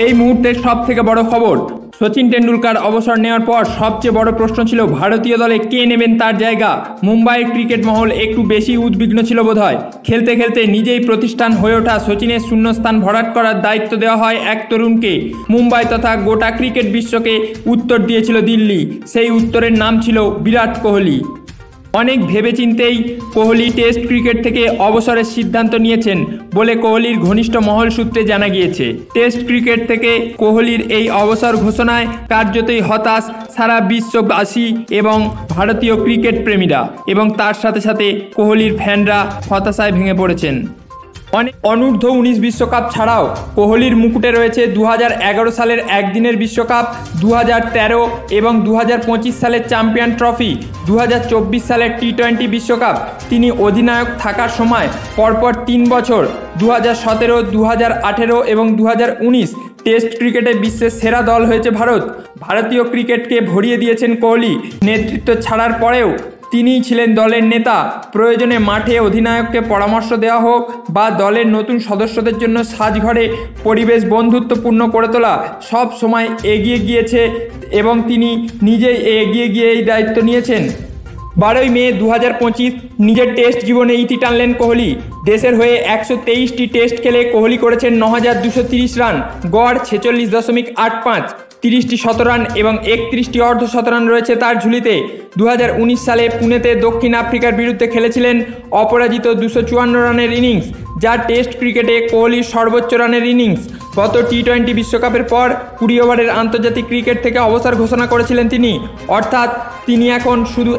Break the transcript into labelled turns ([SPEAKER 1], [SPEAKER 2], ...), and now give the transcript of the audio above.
[SPEAKER 1] এই মুহূর্তের সব থেকে বড় খবর, সচিন টেন্ডুলকার অবসর নেওয়ার পর সবচেয়ে বড় প্রশ্ন ছিল ভারতীয় দলে কে নেবেন তার জায়গা। মুম্বাইয়ের ক্রিকেট মহল একটু বেশি উদ্বিগ্ন ছিল বোধহয়। খেলতে খেলতে নিজেই প্রতিষ্ঠান হয়ে ওঠা সচিনের শূন্যস্থান ভরাট করার দায়িত্ব দেওয়া হয় এক তরুণকে। মুম্বাই তথা গোটা ক্রিকেট বিশ্বকে উত্তর দিয়েছিল দিল্লি। সেই উত্তরের নাম ছিল বিরাট কোহলি। অনেক ভেবেচিন্তেই কোহলি টেস্ট ক্রিকেট থেকে অবসরের সিদ্ধান্ত নিয়েছেন বলে কোহলির ঘনিষ্ঠ মহল সূত্রে জানা গিয়েছে। টেস্ট ক্রিকেট থেকে কোহলির এই অবসর ঘোষণায় কার্যতই হতাশ সারা বিশ্ববাসী এবং ভারতীয় ক্রিকেট প্রেমীরা, এবং তার সাথে সাথে কোহলির ফ্যানরা হতাশায় ভেঙে পড়েছেন। অনূর্ধ্ব 19 বিশ্বকাপ ছাড়াও কোহলির মুকুটে রয়েছে 2011 সালের একদিনের বিশ্বকাপ, 2013 এবং 2025 সালের চ্যাম্পিয়ন ট্রফি, 2024 সালের টি-20 বিশ্বকাপ। তিনি অধিনায়ক থাকার সময় পরপর 3 বছর 2017, 2018 এবং 2019 টেস্ট ক্রিকেটে বিশ্বের সেরা দল হয়েছে ভারত। ভারতীয় ক্রিকেটকে ভরিয়ে দিয়েছেন কোহলি। নেতৃত্ব ছাড়ার পরেও তিনিই ছিলেন দলের নেতা। প্রয়োজনে মাঠে অধিনায়ককে পরামর্শ দেওয়া হোক বা দলের নতুন সদস্যদের জন্য সাজঘরে পরিবেশ বন্ধুত্বপূর্ণ করে তোলা, সব সময় এগিয়ে গিয়েছে এবং তিনি নিজেই এগিয়ে গিয়ে এই দায়িত্ব নিয়েছেন। 12 মে 2025 নিজের টেস্ট জীবনে ইতি টানলেন কোহলি। দেশের হয়ে 123টি টেস্ট খেলে কোহলি করেছেন 9230 রান, গড় 46.85, 30টি শতরান এবং 31টি অর্ধশতরান রয়েছে তার ঝুলিতে। 2019 সালে পুনেতে দক্ষিণ আফ্রিকার বিরুদ্ধে খেলেছিলেন অপরাজিত 254 রানের ইনিংস, যা টেস্ট ক্রিকেটে কোহলির সর্বোচ্চ রানের ইনিংস। গত টি-20 বিশ্বকাপের পর 20 ওভারের আন্তর্জাতিক ক্রিকেট থেকে অবসর ঘোষণা করেছিলেন তিনি। অর্থাৎ তিনি এখন শুধু